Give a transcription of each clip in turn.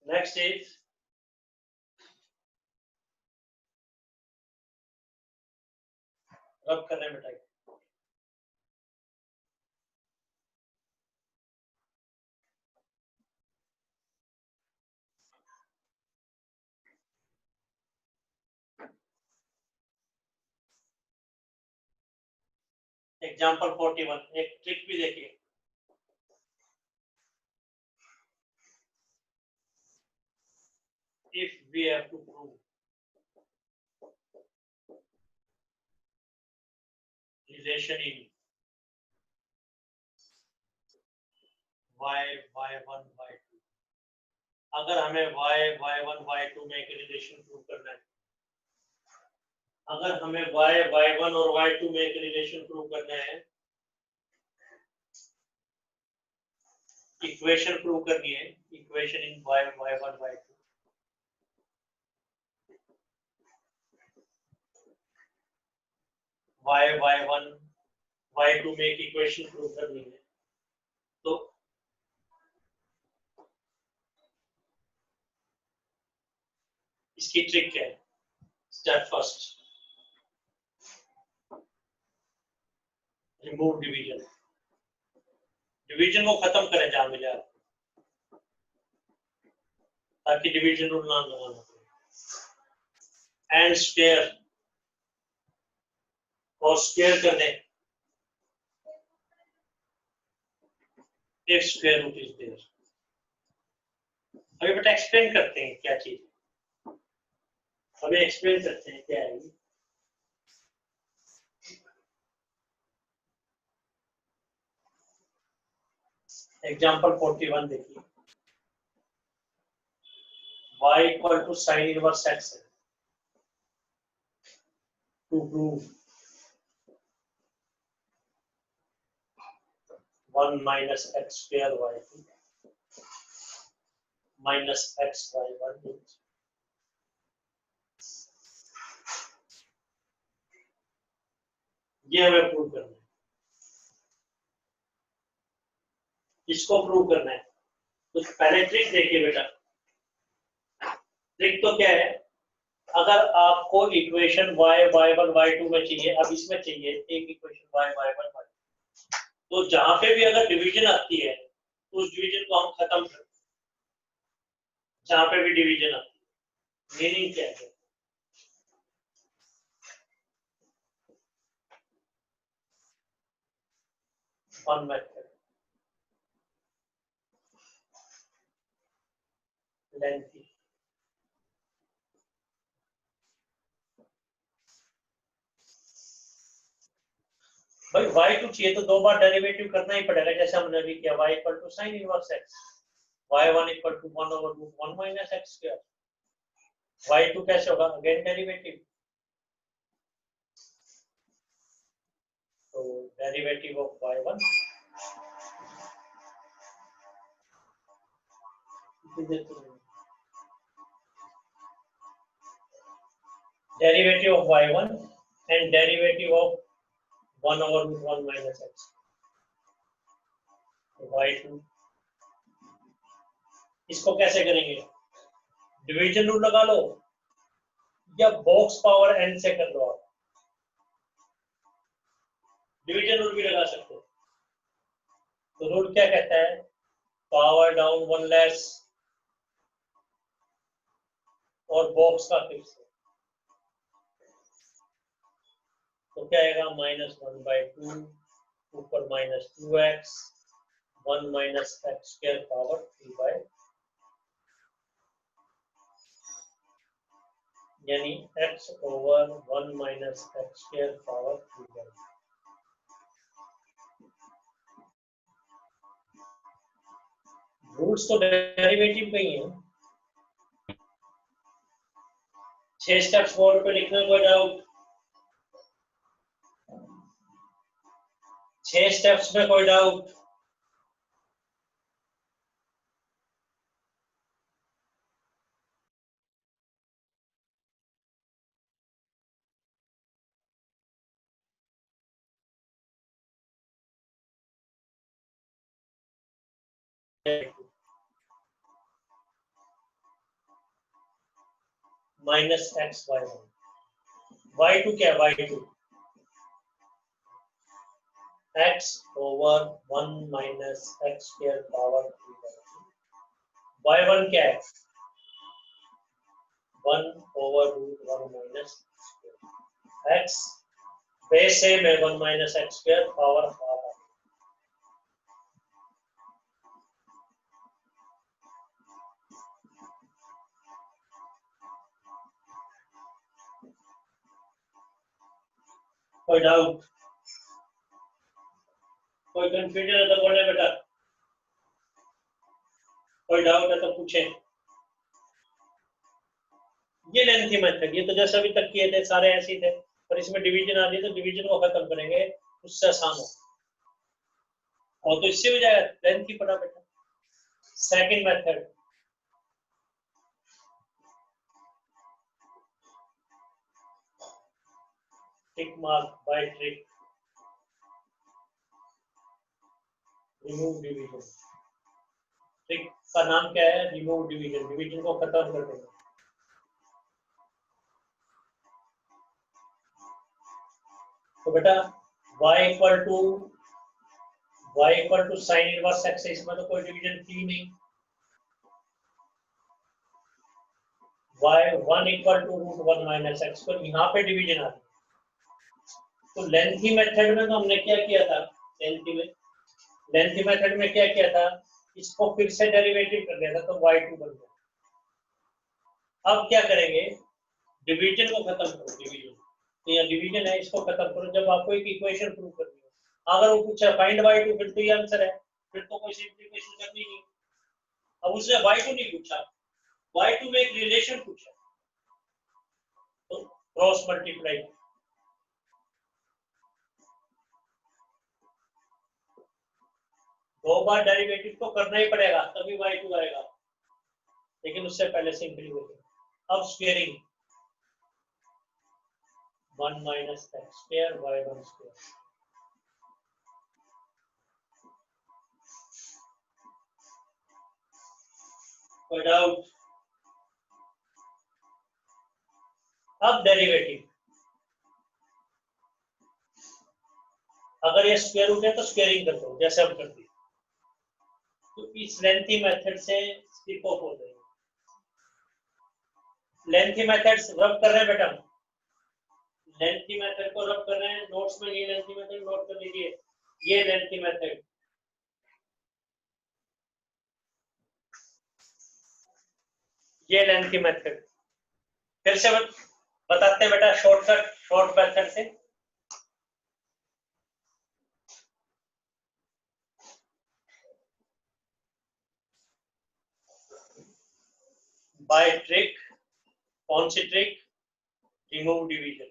Next is रब करने में टाइप। एग्जाम्पल 41, एक ट्रिक भी देखिए। If we have to prove relation in y, y1, y2, अगर हमें y, y1, y2 में एक रिलेशन प्रूव करना है, अगर हमें y, y1 और y2 में एक रिलेशन प्रूव करना है, इक्वेशन प्रूव करनी है, equation in y, y1, y2, y, y1, y2 में एक इक्वेशन प्रूव करनी है, तो इसकी ट्रिक क्या है? Step first, remove division. Division को खत्म करें जहां मिले आपको, ताकि डिवीजन रूल ना लगाना पड़े। एंड स्क्वायर, और स्क्वायर कर दें if square root is there। अभी बेटा एक्सप्लेन करते हैं क्या चीज, अभी एक्सप्लेन करते हैं क्या है। एग्जाम्पल 41 देखिए, y equal to sine inverse x है, to prove 1 minus x square y2 minus x y1, ये हमें प्रूव करना है। इसको प्रूव करना है तो पहले ट्रिक देखिए बेटा। ट्रिक तो क्या है, अगर आपको इक्वेशन y, y1, y2 में चाहिए, अब इसमें चाहिए एक इक्वेशन y, y1, y2, तो जहां पे भी अगर डिवीजन आती है तो उस डिवीजन को हम खत्म करते हैं, जहां पे भी डिवीजन आती है। मीनिंग क्या है? वन मेथड, लेंथी, भाई y2 चाहिए तो दो बार डेरिवेटिव करना ही पड़ेगा, जैसे हमने अभी किया y equal to sine inverse x, y1 equal to 1 over root 1 minus x square, y2 कैसे होगा? अगेन डेरिवेटिव, तो derivative of y1 derivative of y1 and derivative of 1 over root 1 minus x, y2। इसको कैसे करेंगे? Division rule लगा लो या box power n से कर लो, आप डिवीजन रूल भी लगा सकते हो। तो रूल क्या कहता है? पावर डाउन वन लेस और बॉक्स का फिक्स, तो क्या आएगा? -1/2 ऊपर -2x 1 minus x square power 3/, यानी x over 1 minus x square power 3/। Roots तो डेरिवेटिव का ही है। 6 स्टेप्स बोर्ड पे लिखना, कोई डाउट? 6 स्टेप्स में कोई doubt? Minus X Y one. Y two क्या है? Y two X over one minus X square power 3/2। Y one क्या है? 1 over root 1 minus X, base same है 1 minus X square power half. कोई doubt? कोई confusion है तो बोले बेटा, कोई डाउट है तो पूछे। ये लेंथी मेथड, ये तो जैसे अभी तक किए थे सारे ऐसे ही थे, पर इसमें डिवीजन आ गई तो डिवीजन को खत्म करेंगे, उससे आसान हो और तो इससे हो जाएगा लेंथी पड़ा बेटा। Second method, tick mark bye trick, remove division. Trick का नाम क्या है? रिमूव डिवीजन, डिवीजन को खत्म कर देंगे। तो बेटा y equal to sine inverse X, इसमें तो कोई डिवीजन थी नहीं। y1 equal to root 1 minus X, तो यहाँ पे डिवीजन आ गई। तो लेंथी मेथड में तो हमने क्या किया था? लेंथी मेथड में क्या किया था? इसको फिर से डेरिवेटिव कर दिया था तो y2 बन गया। अब क्या करेंगे? डिवीजन को खत्म करो, डिवीजन तो यहाँ डिवीजन है, इसको खत्म करो। जब आपको एक इक्वेशन प्रूव करनी हो, अगर वो पूछा फाइंड y2, फिर तो ये आंसर है, फिर तो कोई सिंपलीफिकेशन करनी नहीं। अब उसने y2 नहीं पूछा, y2 में एक रिलेशन पूछा, तो क्रॉस मल्टीप्लाई। दो बार डेरिवेटिव तो करना ही पड़ेगा तभी y2 आएगा, लेकिन उससे पहले सिंपलीफिकेशन। अब squaring 1 minus X square y1 square. कोई डाउट? अब डेरिवेटिव, अगर ये स्क्वायर रूट है तो स्क्वायरिंग कर दो जैसे हम करते हैं, तो इस लेंथी मेथड से स्किप ऑफ हो जाएगा। लेंथी मेथड रब कर रहे हैं बेटा, लेंथी मेथड को रब कर रहे हैं नोट्स में। ये लेंथी मेथड नोट कर लीजिए, ये लेंथी मेथड, ये लेंथी मेथड। फिर से बताते हैं बेटा, शॉर्टकट शॉर्ट मेथड से। बाय ट्रिक, कौन सी ट्रिक? Remove division.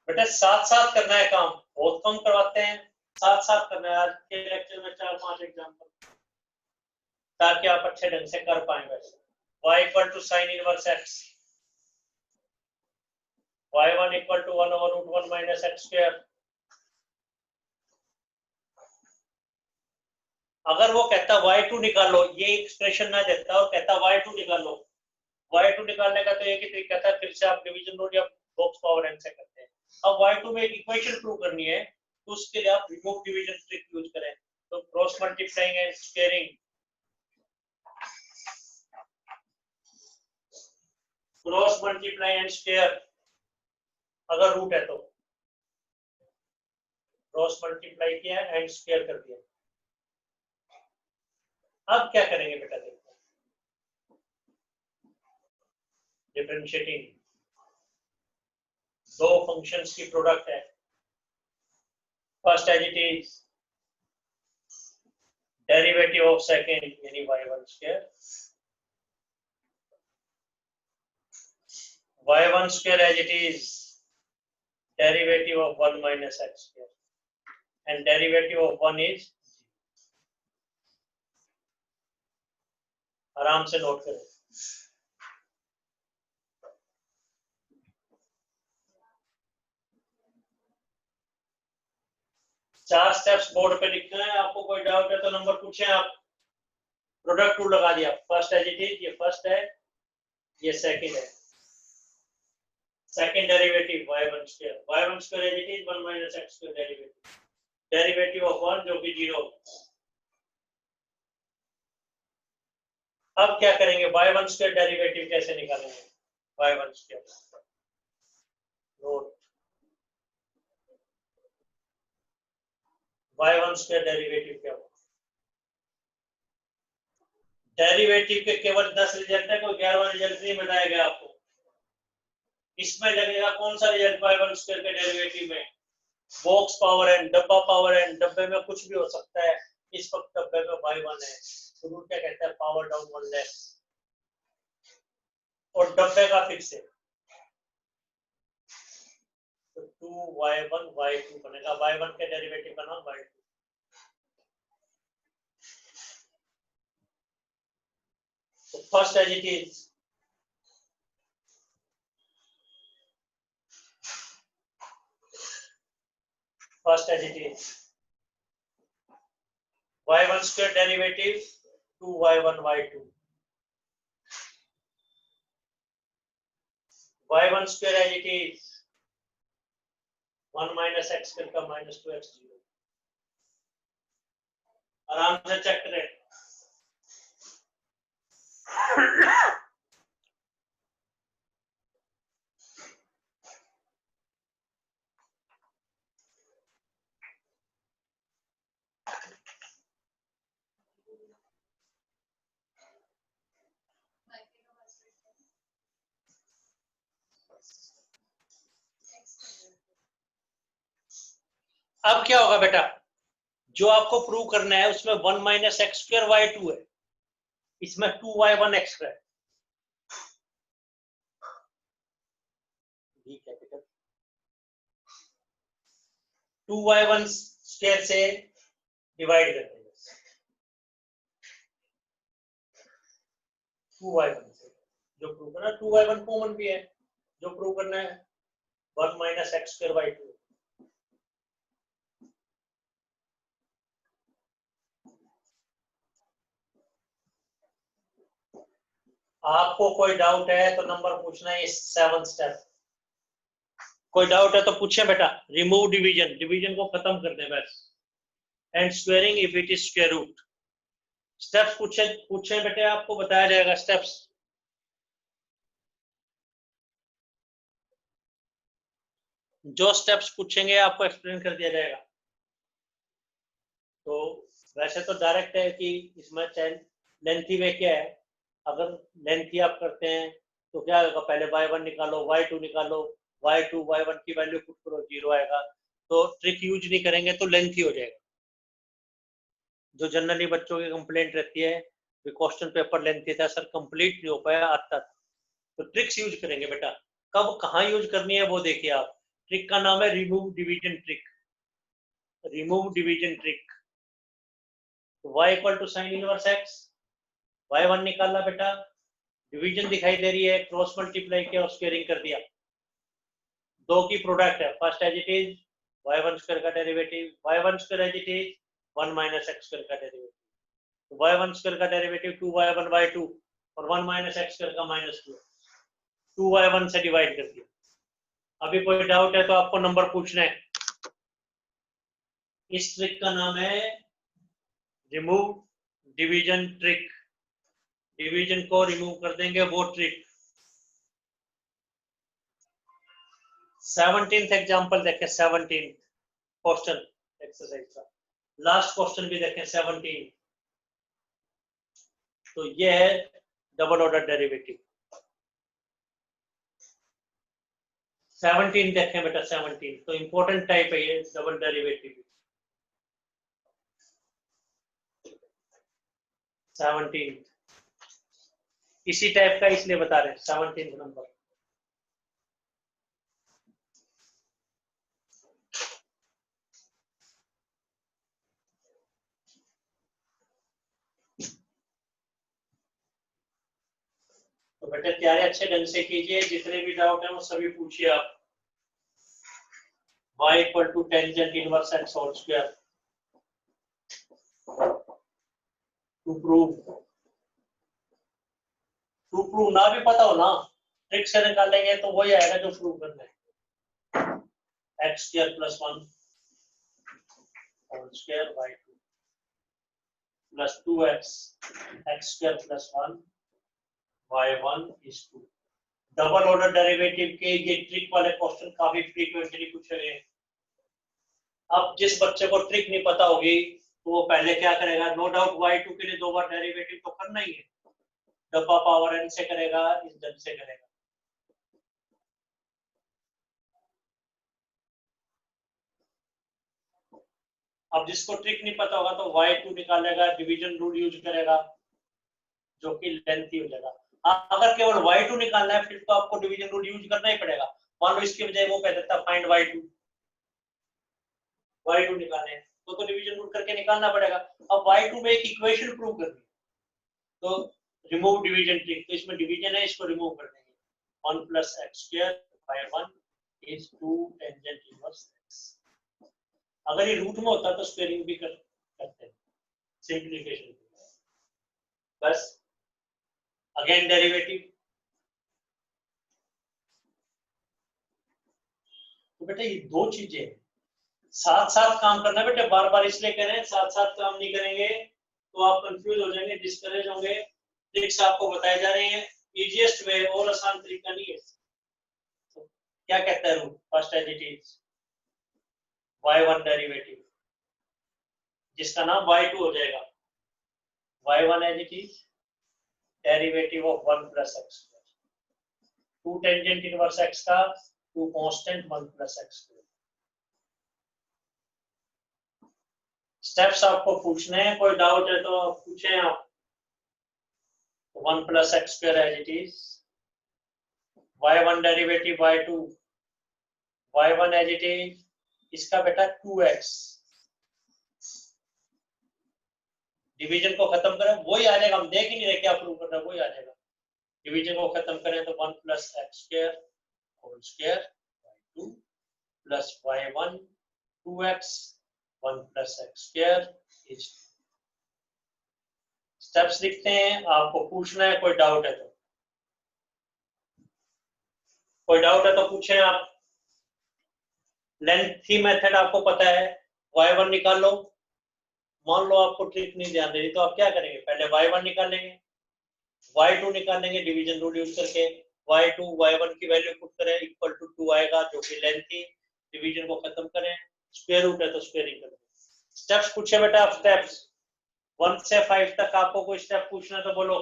बेटा साथ साथ करना है काम, बहुत कम करवाते हैं, साथ साथ करना है। आज के लेक्चर में 4-5 एग्जांपल, ताकि आप अच्छे ढंग से कर पाए। वैसे y equal to sine inverse x, y1 equal to 1 over root 1 minus X square. अगर वो कहता y2 निकालो, ये एक्सप्रेशन ना देता और कहता y2 निकालो, y2 निकालने का तो एक ही तरीका था, फिर से आप डिवीजन रूल या बॉक्स पावर n से करते हैं। अब y2 में एक इक्वेशन प्रूव करनी है, तो उसके लिए आप रिमूव डिवीजन ट्रिक यूज करें। तो cross multiplying and squaring, cross multiply and square, अगर रूट है तो क्रॉस मल्टीप्लाई किया एंड स्क्वायर कर दिया। अब क्या करेंगे बेटा? देखो, डिफरेंशिएटिंग, दो फंक्शंस की प्रोडक्ट है। First as it is derivative of second, यानी y1 square, y1 square as it is derivative of 1 minus x square, and derivative of 1 is, आराम से नोट करें। चार स्टेप्स बोर्ड पे लिखना है। आपको कोई डाउट है तो नंबर पूछें आप। प्रोडक्ट रूल लगा दिया, फर्स्ट एज इट इज, ये फर्स्ट है, ये सेकंड है, second derivative y1 square, y1 square as it is 1 minus x square derivative, derivative of 1 जो कि 0। अब क्या करेंगे, y1 स्क्वायर डेरिवेटिव कैसे निकालेंगे, y1 square note, y1 square derivative क्या होगा, डेरिवेटिव के केवल 10 रिजल्ट है, कोई 11वां रिजल्ट नहीं बताया गया आपको। इसमें लगेगा कौन सा रिजल्ट, y1 स्क्वायर के डेरिवेटिव में बॉक्स पावर एन, डब्बा पावर एन, डब्बे में कुछ भी हो सकता है, इस वक्त डब्बे में y1 है, तो रूल क्या कहता है, पावर डाउन 1 लेस, और डब्बे का फिक्स है, तो 2y1 y2 बनेगा, y1 के डेरिवेटिव का नाम y2। तो first as it is, first as it is y1 square derivative 2y1 y2, y1 square as it is 1 minus x square का माइनस 2x 0, आराम से चेक करें। अब क्या होगा बेटा, जो आपको प्रूव करना है उसमें 1 माइनस एक्स स्क्वायर y2 है, इसमें 2y1 x है, कैपिटल 2y1 स्क्वायर से डिवाइड कर देंगे, 2y1 से जो प्रूव करना, 2y1 कॉमन भी है, जो प्रूव करना है 1 माइनस एक्स स्क्वायर y2। आपको कोई डाउट है तो नंबर पूछना है, 7 स्टेप, कोई डाउट है तो पूछे बेटा। रिमूव डिवीजन, डिवीजन को खत्म कर दे बस, and squaring if it is square root. Steps पूछे बेटे, आपको बताया जाएगा स्टेप्स। जो स्टेप्स पूछेंगे आपको एक्सप्लेन कर दिया जाएगा। तो वैसे तो डायरेक्ट है कि इसमें लेंथी वे क्या है, अगर लेंथी आप करते हैं तो क्या होगा, पहले y1 निकालो, y2 निकालो, y2 y1 की वैल्यू पुट करो, 0 आएगा। तो ट्रिक यूज नहीं करेंगे तो लेंथी हो जाएगा। जो जनरली बच्चों की कंप्लेंट रहती है कि क्वेश्चन पेपर लेंथी था सर, कंप्लीट नहीं हो पाया आज तक, तो ट्रिक्स यूज करेंगे बेटा। कब कहाँ यूज करनी है वो देखिए आप। ट्रिक का नाम है remove division trick, remove division trick. y equal to sine inverse x, y1 निकाला बेटा, डिवीजन दिखाई दे रही है, क्रॉस मल्टीप्लाई किया और स्क्वायरिंग कर दिया, दो की प्रोडक्ट है, first as it is y1 square का derivative, y1 square as it is 1 minus x square का डेरिवेटिव, तो y1 स्क्वायर का डेरिवेटिव 2y1 y2 और 1 माइनस x स्क्वायर का माइनस 2, 2y1 से डिवाइड कर दिया। अभी कोई डाउट है तो आपको नंबर पूछना है। इस ट्रिक का नाम है रिमूव डिवीजन ट्रिक, डिवीजन को रिमूव कर देंगे वो ट्रिक। 17th एग्जांपल देखें, 17th क्वेश्चन एक्सरसाइज का लास्ट क्वेश्चन भी देखें 17। तो ये है डबल ऑर्डर डेरिवेटिव। 17 देखें बेटा, 17 तो इंपॉर्टेंट टाइप है ये डबल डेरिवेटिव। 17 इसी टाइप का इसलिए बता रहे हैं, 17 नंबर। तो बेटा तैयारी अच्छे ढंग से कीजिए, जितने भी डाउट है वो सभी पूछिए आप। y equal to tangent inverse x whole square to prove prove ना भी पता हो ना, ट्रिक से निकालेंगे तो वही आएगा जो प्रूव करना है। X square plus 1 whole square by 2 plus 2x X square plus 1 y1 is 2। Double order derivative के ये ट्रिक वाले क्वेश्चन काफी फ्रीक्वेंटली पूछे गए। अब जिस बच्चे को ट्रिक नहीं पता होगी तो वो पहले क्या करेगा, नो डाउट y2 के लिए 2 बार डेरिवेटिव तो करना ही है, डब्बा पावर n से करेगा, इस ढंग से करेगा। अब जिसको ट्रिक नहीं पता होगा तो y2 निकालेगा, डिवीजन रूल यूज करेगा जो कि लेंथी हो जाएगा। अगर केवल y2 निकालना है फिर तो आपको डिवीजन रूल यूज करना ही पड़ेगा। मान लो इसके बजाय वो कह देता फाइंड y2 निकालने तो डिवीजन रूल करके निकालना पड़ेगा। अब y2 में एक इक्वेशन प्रूव करनी है तो रिमूव डिवीजन ट्रिक, तो इसमें डिवीजन है, इसको रिमूव कर देंगे। 1 plus X square by 1 is 2 tangent inverse x। अगर ये रूट में होता तो स्क्वायरिंग भी करते हैं, सिंप्लीफिकेशन। बस अगेन डेरिवेटिव। तो बेटा ये दो चीजें साथ साथ काम करना बेटा, बार बार इसलिए कह रहे हैं साथ साथ काम नहीं करेंगे तो आप कंफ्यूज हो जाएंगे, डिस्करेज होंगे। ट्रिक्स आपको बताए जा रहे हैं, इजीएस्ट वे और आसान तरीका नहीं है। तो क्या कहता है rule, first as it is y1 derivative जिसका नाम y2 हो जाएगा, y1 as it is derivative of 1 plus X square, 2 tangent inverse x का 2 constant 1 plus X square. Steps आपको पूछने हैं, कोई डाउट है तो पूछें आप। 1 plus X square as it is, y1 derivative y2, y1 as it is इसका बेटा 2x, डिवीजन को खत्म करें वही आ जाएगा, हम देख ही नहीं रहे क्या प्रूव करना है, वही आ जाएगा। डिवीजन को खत्म करें तो 1 plus X square whole square by 2 plus y1 2x 1 plus X square is. Steps लिखते हैं, आपको पूछना है, कोई डाउट है तो पूछें आप। लेंथी मेथड आपको पता है, y1 निकाल लो। मान लो आपको ट्रिक नहीं ध्यान दे रही तो आप क्या करेंगे, पहले y1 निकालेंगे, y2 निकालेंगे डिवीजन रूल यूज करके, y2 y1 की वैल्यू पुट करें इक्वल टू 2 आएगा जो कि लेंथ थी, डिवीजन को खत्म करें, स्क्वायर रूट है तो स्क्वायरिंग करें। स्टेप्स पूछे बेटा आप, स्टेप्स 1 से 5 तक आपको कोई स्टेप पूछना तो बोलो।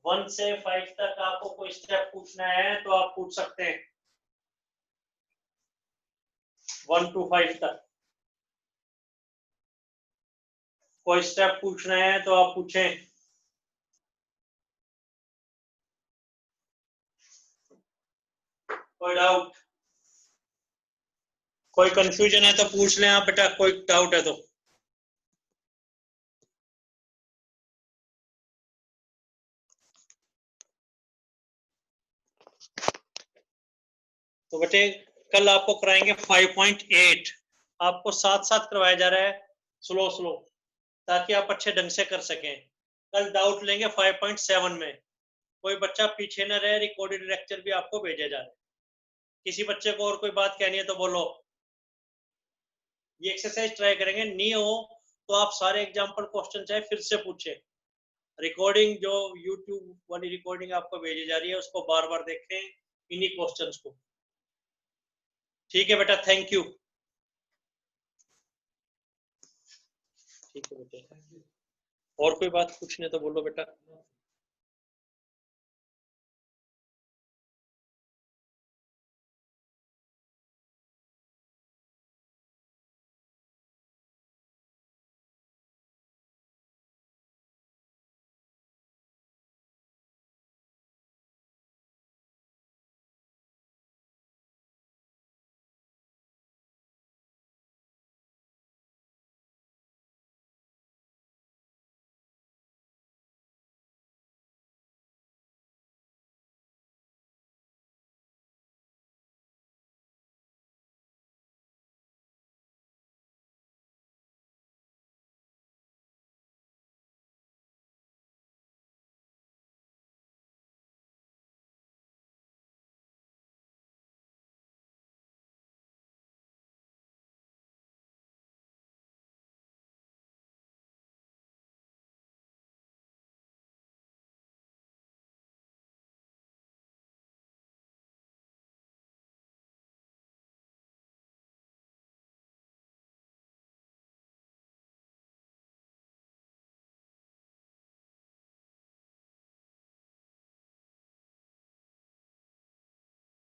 1 से 5 तक आपको कोई स्टेप पूछना है तो आप पूछ सकते हैं, 1 to 5 तक कोई स्टेप पूछना है तो आप पूछें। कोई डाउट, कोई कंफ्यूजन है तो पूछ लें आप बेटा, कोई डाउट है तो बेटे कल आपको कराएंगे 5.8, आपको साथ साथ करवाया जा रहा है स्लो ताकि आप अच्छे ढंग से कर सकें। कल डाउट लेंगे 5.7 में, कोई बच्चा पीछे न रहे, रिकॉर्डेड लेक्चर भी आपको भेजे जा रहे हैं। किसी बच्चे को और कोई बात कहनी है तो बोलो। ये एक्सरसाइज ट्राई करेंगे, नहीं हो तो आप सारे एग्जाम्पल क्वेश्चन चाहे फिर से पूछें। रिकॉर्डिंग जो यूट्यूब वाली रिकॉर्डिंग आपको भेजी जा रही है उसको बार बार देखें इन्हीं क्वेश्चंस को। ठीक है बेटा, थैंक यू। ठीक है बेटा, और कोई बात पूछने तो बोलो बेटा।